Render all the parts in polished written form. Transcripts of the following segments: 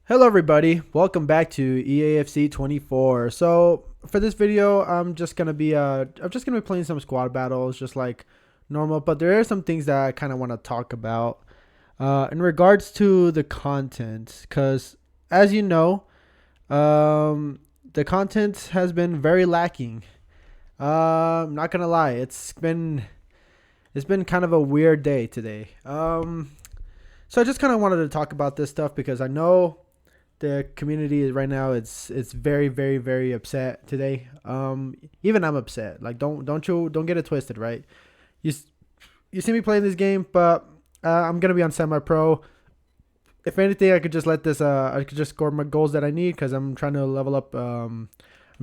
Hello everybody, welcome back to EAFC 24. So for this video, I'm just gonna be playing some squad battles just like normal, but there are some things that I kind of want to talk about in regards to the content, because as you know, the content has been very lacking. I'm not gonna lie, it's been kind of a weird day today. So I just kind of wanted to talk about this stuff because I know the community is right now, it's very very upset today. Even I'm upset. Like, don't get it twisted, right? You see me playing this game, but I'm gonna be on semi-pro. If anything, I could just let this I could just score my goals that I need because I'm trying to level up. I'm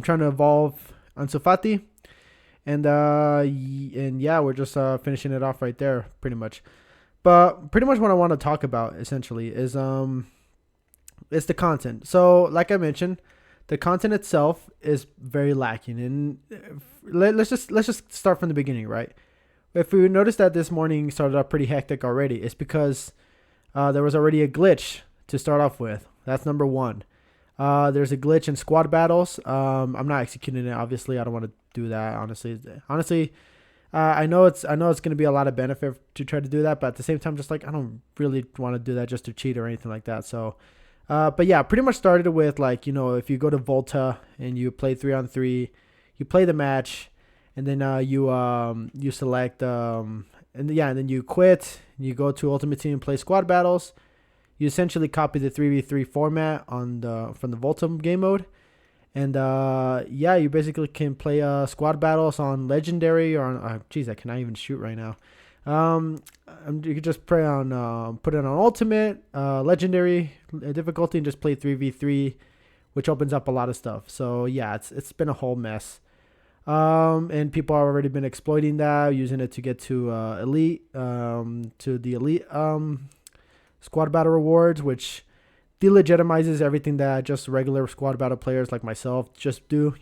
trying to evolve on Sufati, and yeah, we're just finishing it off right there pretty much. But pretty much what I want to talk about essentially is it's the content. So, like I mentioned, the content itself is very lacking, and let's just start from the beginning, right? If we notice that this morning started off pretty hectic already, it's because there was already a glitch to start off with. That's number one. There's a glitch in squad battles. I'm not executing it. Obviously, I don't want to do that. Honestly, I know it's gonna be a lot of benefit to try to do that, but at the same time, just like I don't really want to do that just to cheat or anything like that. So but yeah, pretty much started with, like, if you go to Volta and you play 3-on-3, you play the match, and then you select and then you quit. And you go to Ultimate Team and play squad battles. You essentially copy the 3v3 format from the Volta game mode, and yeah, you basically can play squad battles on legendary or on. Geez, I cannot even shoot right now. You could just put it on ultimate, legendary difficulty, and just play 3v3, which opens up a lot of stuff. So yeah, it's been a whole mess. And people have already been exploiting that, using it to get to the elite squad battle rewards, which delegitimizes everything that just regular squad battle players like myself just do.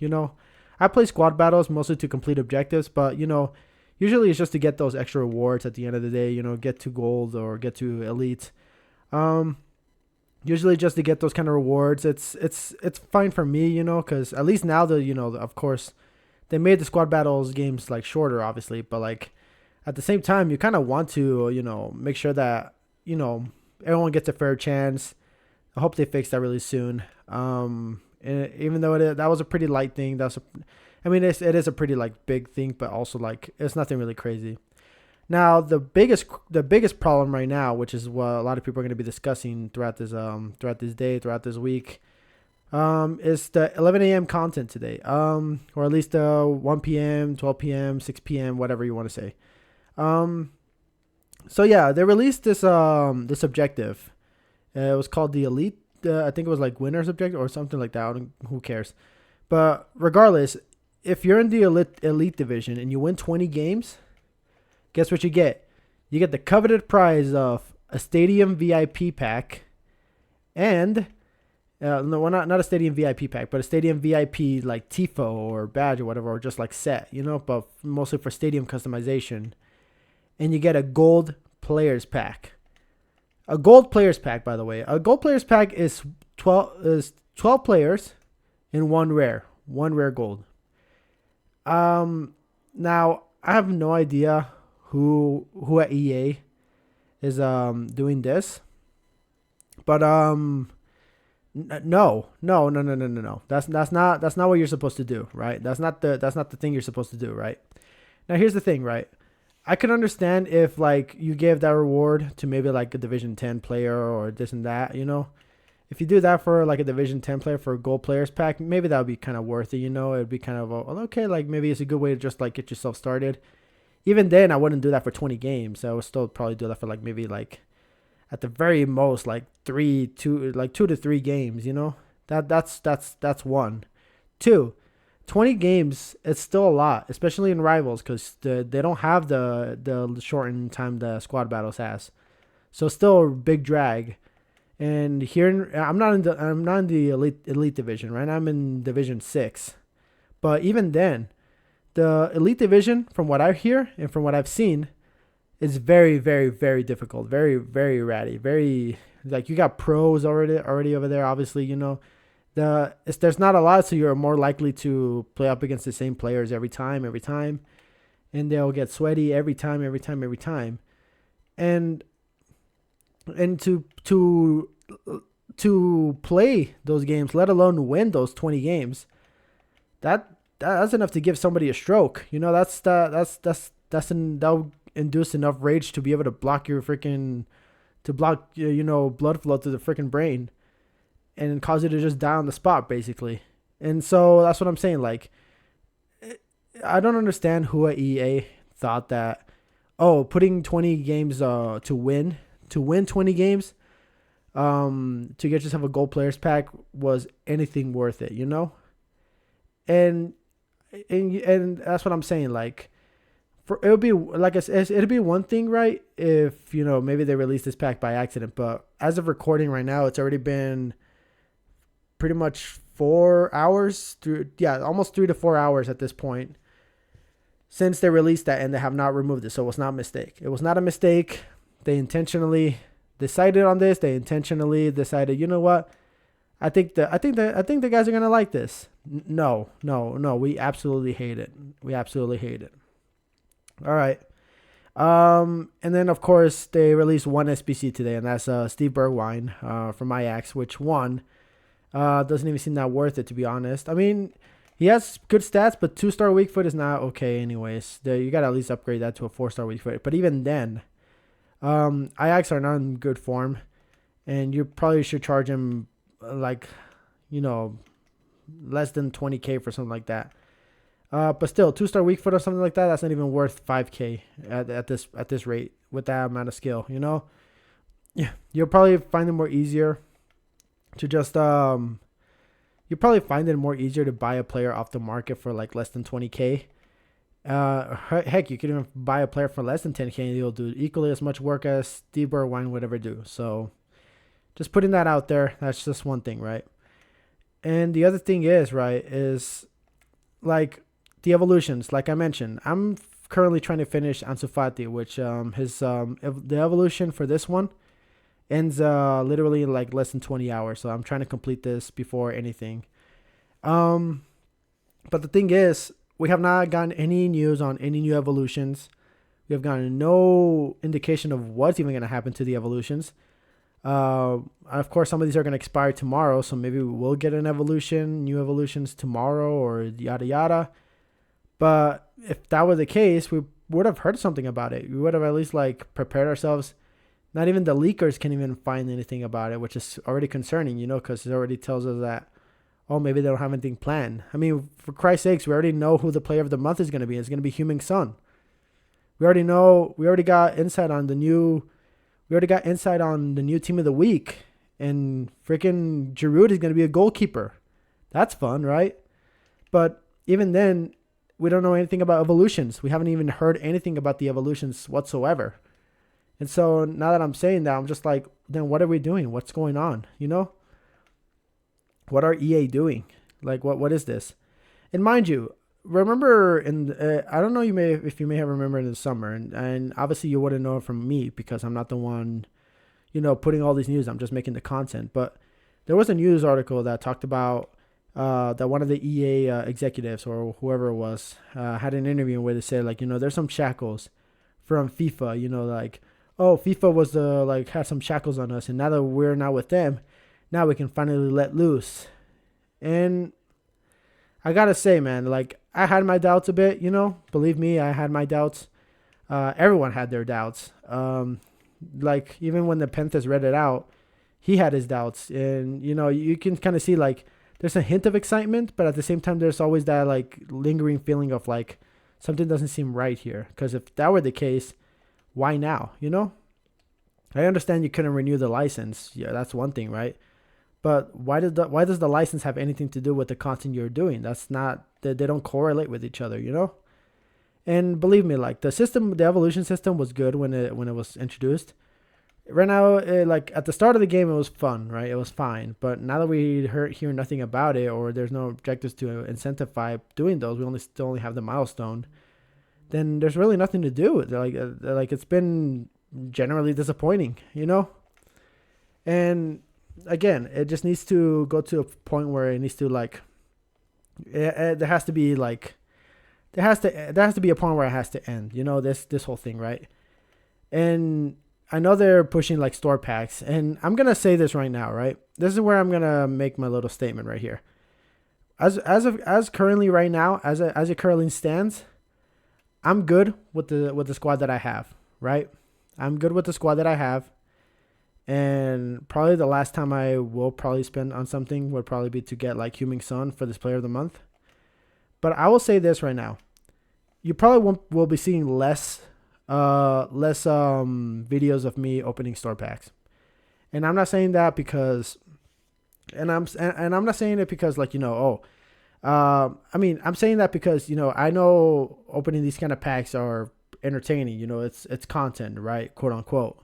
I play squad battles mostly to complete objectives, but usually it's just to get those extra rewards at the end of the day, get to gold or get to elite. Um, Usually just to get those kind of rewards. It's fine for me, because at least now of course, they made the squad battles games like shorter, obviously, but like at the same time, you kind of want to, make sure that, everyone gets a fair chance. I hope they fix that really soon. And even though that was a pretty light thing, it is a pretty like big thing, but also like it's nothing really crazy. Now the biggest problem right now, which is what a lot of people are going to be discussing throughout this week, is the 11 a.m. content today, or at least 1 p.m., 12 p.m., 6 p.m., whatever you want to say. Um, so yeah, they released this objective. It was called the Elite. I think it was like Winner's Objective or something like that. Who cares? But regardless, if you're in the elite division and you win 20 games, guess what you get? You get the coveted prize of a stadium VIP pack, and no, well, not a stadium VIP pack, but a stadium VIP like tifo or badge or whatever, or just like set, but mostly for stadium customization. And you get a gold players pack. A gold players pack, by the way. A gold players pack is 12 players and one rare gold. Now I have no idea who at EA is doing this, but no. That's not what you're supposed to do, right? That's not the thing you're supposed to do, right? Now here's the thing, right? I can understand if like you gave that reward to maybe like a Division 10 player or this and that, If you do that for like a Division 10 player for a gold players pack, maybe that would be kind of worth it, It'd be kind of okay, like maybe it's a good way to just like get yourself started. Even then, I wouldn't do that for 20 games. I would still probably do that for like maybe like at the very most like 2 to 3 games, That's one. Two, 20 games, it's still a lot, especially in rivals, because they don't have the shortened time the squad battles has. So still a big drag. And here I'm not in the elite division, right? I'm in Division 6. But even then, the elite division, from what I hear and from what I've seen, is very very very difficult, very very ratty, very Like you got pros already over there. Obviously, there's not a lot, so you're more likely to play up against the same players every time, and they'll get sweaty every time. And to play those games, let alone win those 20 games, that's enough to give somebody a stroke. That'll induce enough rage to be able to block blood flow to the freaking brain and cause you to just die on the spot, basically. And so that's what I'm saying. Like, I don't understand who at EA thought that, putting 20 games to win 20 games, to get yourself a gold players pack was anything worth it, And that's what I'm saying. Like, it would be, like I said, it'd be one thing, right, if maybe they released this pack by accident. But as of recording right now, it's already been pretty much 4 hours almost 3 to 4 hours at this point since they released that, and they have not removed it. So it was not a mistake. It was not a mistake. They intentionally decided on this. They intentionally decided, you know what? I think the guys are gonna like this. No. We absolutely hate it. All right. And then of course they released one SBC today, and that's Steve Bergwijn from Ajax, which won. Doesn't even seem that worth it, to be honest. I mean, he has good stats, but 2-star weak foot is not okay anyways. You got to at least upgrade that to a 4-star weak foot. But even then, Ajax are not in good form, and you probably should charge him less than 20K for something like that. But still, 2-star weak foot or something like that, that's not even worth 5K at this rate with that amount of skill, Yeah, you'll probably find it more easier to just you probably find it more easier to buy a player off the market for like less than 20K. Heck, you could even buy a player for less than 10K and he'll do equally as much work as Steve Bergwijn would ever do. So just putting that out there, that's just one thing, right? And the other thing is like the evolutions. Like I mentioned, I'm currently trying to finish Ansu Fati, which the evolution for this one ends literally in like less than 20 hours. So I'm trying to complete this before anything. But the thing is, we have not gotten any news on any new evolutions. We have gotten no indication of what's even going to happen to the evolutions. Of course, some of these are going to expire tomorrow, so maybe we will get new evolutions tomorrow or yada yada. But if that were the case, we would have heard something about it. We would have at least like prepared ourselves. Not even the leakers can even find anything about it, which is already concerning, because it already tells us that, maybe they don't have anything planned. I mean, for Christ's sakes, we already know who the player of the month is going to be. It's going to be Heung-min Son. We already got insight on the new team of the week, and freaking Giroud is going to be a goalkeeper. That's fun, right? But even then, we don't know anything about evolutions. We haven't even heard anything about the evolutions whatsoever. And so now that I'm saying that, I'm just like, then what are we doing? What's going on? What are EA doing? Like, what is this? And mind you, remember I don't know if you may have remembered in the summer, and obviously you wouldn't know it from me because I'm not the one, putting all these news. I'm just making the content. But there was a news article that talked about that one of the EA executives or whoever it was had an interview where they said, like, there's some shackles from FIFA, like, FIFA was had some shackles on us, and now that we're not with them, now we can finally let loose. And I gotta say, man, like, I had my doubts a bit, believe me, I had my doubts. Everyone had their doubts. Like, even when the Penthas read it out, he had his doubts. And, you can kind of see, like, there's a hint of excitement, but at the same time, there's always that, like, lingering feeling of, like, something doesn't seem right here. Because if that were the case, why now? I understand you couldn't renew the license. Yeah, that's one thing, right? But why does the license have anything to do with the content you're doing? That's not, they don't correlate with each other, And believe me, like, the evolution system was good when it was introduced. Right now, like at the start of the game, it was fun, right? It was fine. But now that we hear nothing about it, or there's no objectives to incentivize doing those, we still only have the milestone. Then there's really nothing to do. Like it's been generally disappointing, And again, it just needs to go to a point where it needs to like there has to be like there has to be a point where it has to end. This whole thing, right? And I know they're pushing like store packs, and I'm gonna say this right now, right? This is where I'm gonna make my little statement right here. As currently right now, as it currently stands, I'm good with the squad that I have, right? I'm good with the squad that I have, and probably the last time I will probably spend on something would probably be to get like Huming Sun for this Player of the Month. But I will say this right now: you probably will be seeing less videos of me opening store packs, and I'm not saying that because, and I'm not saying it because like I mean, I'm saying that because I know opening these kind of packs are entertaining. It's content, right, quote unquote.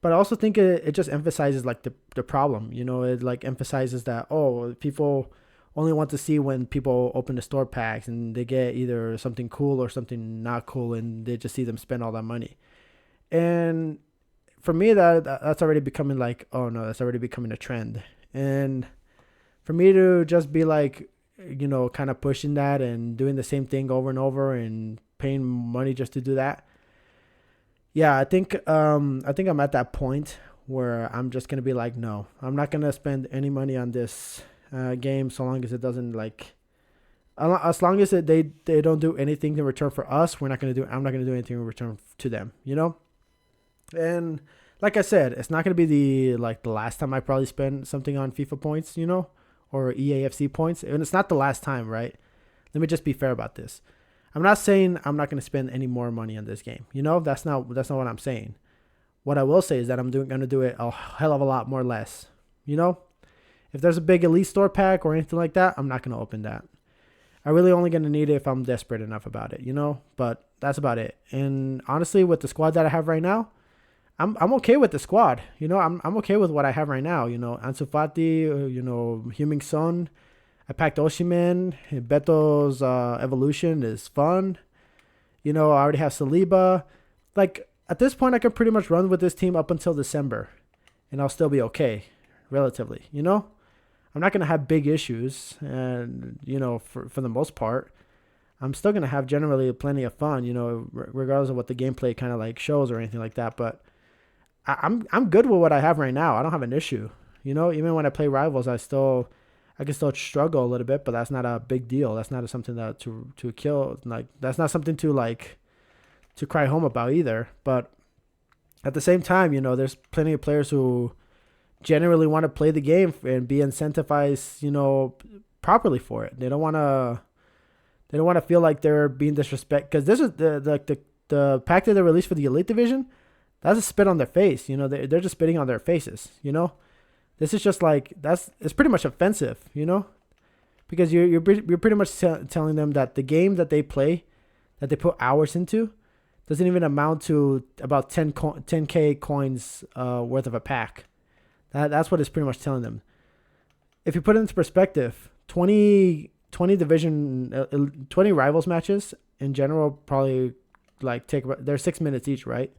But I also think it just emphasizes like the problem. It like emphasizes that people only want to see when people open the store packs and they get either something cool or something not cool, and they just see them spend all that money. And for me, that's already becoming like, oh no, that's already becoming a trend. And for me to just be like, kind of pushing that and doing the same thing over and over and paying money just to do that. Yeah, I think I'm at that point where I'm just gonna be like, no, I'm not gonna spend any money on this game so long as it doesn't like, as long as they don't do anything in return for us. I'm not gonna do anything in return to them. And like I said, it's not gonna be the last time I probably spend something on FIFA points, or EAFC points, and it's not the last time, right? Let me just be fair about this. I'm not saying I'm not going to spend any more money on this game. That's not what I'm saying. What I will say is that I'm going to do it a hell of a lot more less. If there's a big elite store pack or anything like that, I'm not going to open that. I really only going to need it if I'm desperate enough about it, But that's about it. And honestly, with the squad that I have right now, I'm okay with the squad. I'm okay with what I have right now. Ansu Fati, Huming Son. I packed Oshiman. Beto's evolution is fun. I already have Saliba. Like, at this point, I can pretty much run with this team up until December, and I'll still be okay, relatively. I'm not going to have big issues, and, for the most part. I'm still going to have generally plenty of fun, regardless of what the gameplay kind of like shows or anything like that. But I'm good with what I have right now. I don't have an issue. Even when I play rivals, I can still struggle a little bit, but that's not a big deal. That's not something that to kill. Like, that's not something to cry home about either. But at the same time, there's plenty of players who generally want to play the game and be incentivized, properly for it. They don't want to feel like they're being disrespected, because this is the pack that they released for the Elite Division. That's a spit on their face. They're just spitting on their faces. This is just like, it's pretty much offensive. Because you're pretty much telling them that the game that they play, that they put hours into, doesn't even amount to about 10k coins worth of a pack. That's what it's pretty much telling them. If you put it into perspective, 20 rivals matches in general probably like they're 6 minutes each, right?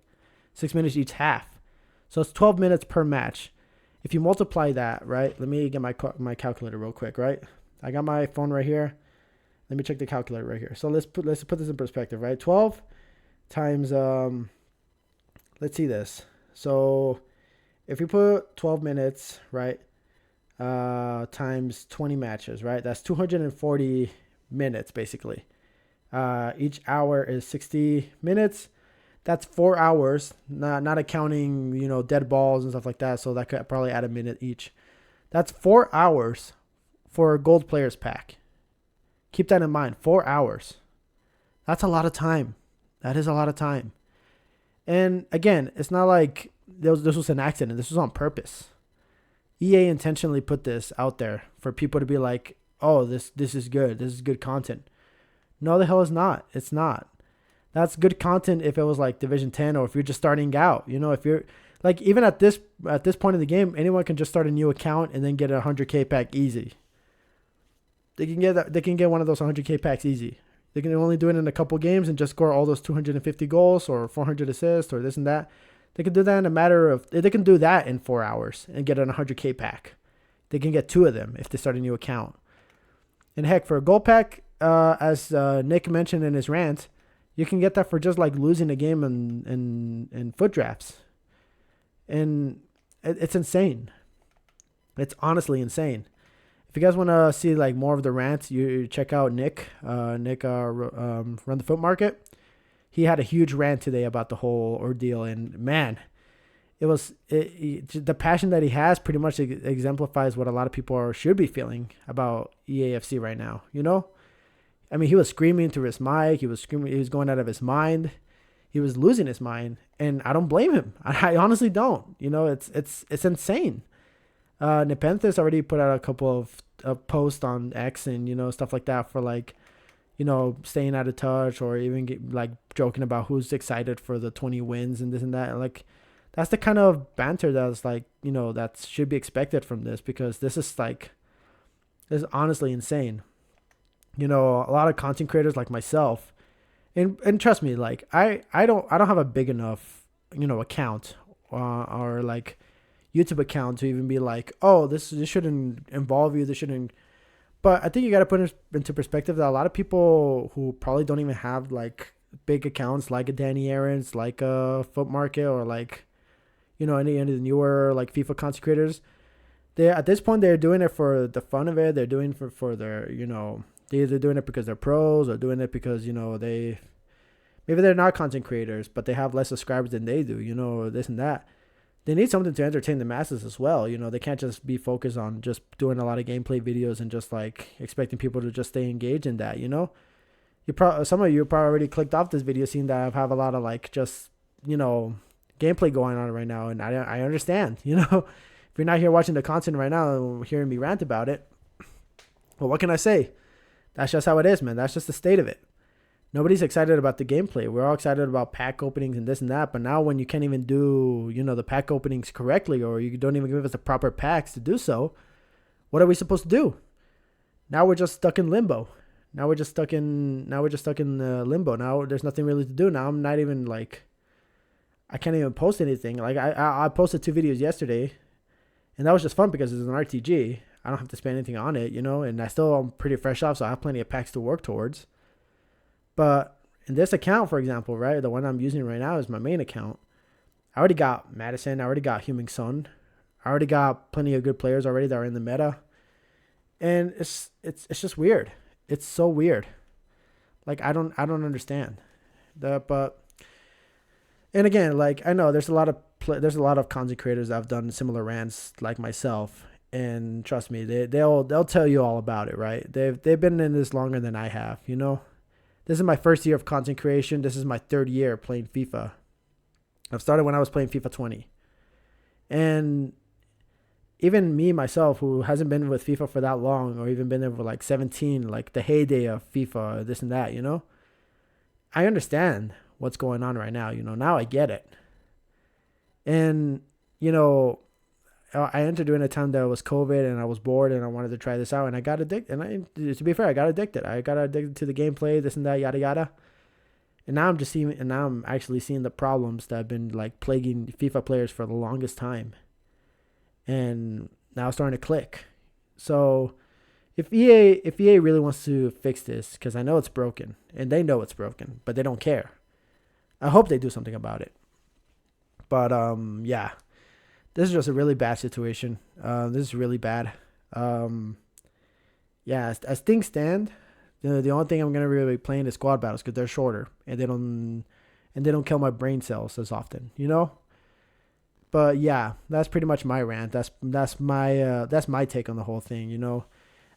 6 minutes each half. So it's 12 minutes per match. If you multiply that, right? Let me get my calculator real quick, right? I got my phone right here. Let me check the calculator right here. So let's put this in perspective, right? 12 times let's see this. So if you put 12 minutes, right? Times 20 matches, right? That's 240 minutes basically. Each hour is 60 minutes. That's 4 hours, not accounting, dead balls and stuff like that. So that could probably add a minute each. That's 4 hours for a gold players pack. Keep that in mind. 4 hours. That's a lot of time. That is a lot of time. And again, it's not like this was an accident. This was on purpose. EA intentionally put this out there for people to be like, oh, this is good. This is good content. No, the hell is not. It's not. That's good content if it was like Division 10, or if you're just starting out. If you're like, even at this point in the game, anyone can just start a new account and then get a 100k pack easy. They can get one of those 100k packs easy. They can only do it in a couple games and just score all those 250 goals or 400 assists or this and that. They can do that in a matter of, they can do that in 4 hours and get an 100K pack. They can get 2 of them if they start a new account. And heck, for a gold pack, as Nick mentioned in his rant, you can get that for just like losing a game in foot drafts. And it's insane. It's honestly insane. If you guys want to see like more of the rants, you check out Nick. Run the Foot Market. He had a huge rant today about the whole ordeal, and man, the passion that he has pretty much exemplifies what a lot of people should be feeling about EAFC right now. You know, I mean, he was screaming through his mic. He was screaming. He was going out of his mind. He was losing his mind, and I don't blame him. I honestly don't. You know, it's insane. Nepenthes already put out a couple of posts on X and, you know, stuff like that for like, you know, staying out of touch, or even like joking about who's excited for the 20 wins and this and that. Like, that's the kind of banter that's like, you know, that should be expected from this, because this is honestly insane. You know, a lot of content creators like myself, and trust me, like I don't have a big enough, you know, account or like YouTube account to even be like, oh, this shouldn't involve you. This shouldn't. But I think you got to put it into perspective that a lot of people who probably don't even have like big accounts, like a Danny Aaron's, like a Foot Market, or like, you know, any of the newer like FIFA content creators, they at this point they're doing it for the fun of it. They're doing it for their, you know, they're either doing it because they're pros, or doing it because, you know, maybe they're not content creators, but they have less subscribers than they do, you know, this and that. They need something to entertain the masses as well. You know, they can't just be focused on just doing a lot of gameplay videos and just like expecting people to just stay engaged in that, you know. Some of you probably already clicked off this video seeing that I have a lot of like just, you know, gameplay going on right now, and I understand, you know. If you're not here watching the content right now and hearing me rant about it, well, what can I say? That's just how it is, man. That's just the state of it. Nobody's excited about the gameplay. We're all excited about pack openings and this and that. But now when you can't even do, you know, the pack openings correctly, or you don't even give us the proper packs to do so, what are we supposed to do? Now we're just stuck in limbo. Now we're just stuck in limbo. Now there's nothing really to do. Now I'm not even like, I can't even post anything. Like I posted 2 videos yesterday, and that was just fun because it's an RTG. I don't have to spend anything on it, you know, and I'm pretty fresh off, so I have plenty of packs to work towards. But in this account, for example, right, the one I'm using right now is my main account. I already got Madison. I already got Heung-min Son. I already got plenty of good players already that are in the meta. And it's just weird. It's so weird. Like, I don't understand. And again, like, I know there's a lot of content creators that have done similar rants like myself. And trust me, they'll tell you all about it, right? They've been in this longer than I have, you know. This is my first year of content creation. This is my 3rd year playing FIFA. I've started when I was playing FIFA 20. And even me, myself, who hasn't been with FIFA for that long, or even been there for like 17, like the heyday of FIFA, this and that, you know, I understand what's going on right now. You know, now I get it. And, you know, I entered during a time that was COVID, and I was bored, and I wanted to try this out, and I got addicted. And to be fair, I got addicted. I got addicted to the gameplay, this and that, yada yada. And now I'm actually seeing the problems that have been like plaguing FIFA players for the longest time, and now it's starting to click. So if EA really wants to fix this, because I know it's broken, and they know it's broken, but they don't care. I hope they do something about it. But yeah. This is just a really bad situation. This is really bad. Yeah, as things stand, the only thing I'm gonna really be playing is squad battles because they're shorter and they don't kill my brain cells as often, you know. But yeah, that's pretty much my rant. That's my take on the whole thing, you know.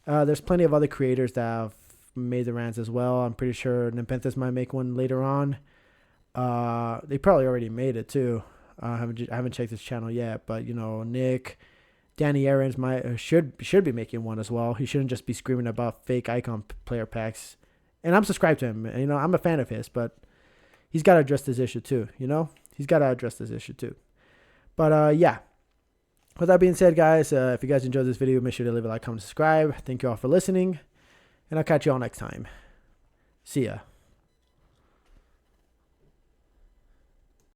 There's plenty of other creators that have made the rants as well. I'm pretty sure Nepenthes might make one later on. They probably already made it too. I haven't checked his channel yet, but you know, Nick, Danny Aaron's should be making one as well. He shouldn't just be screaming about fake icon player packs. And I'm subscribed to him. And, you know, I'm a fan of his, but he's got to address this issue too. You know, he's got to address this issue too. But yeah. With that being said, guys, if you guys enjoyed this video, make sure to leave a like, comment, subscribe. Thank you all for listening, and I'll catch you all next time. See ya.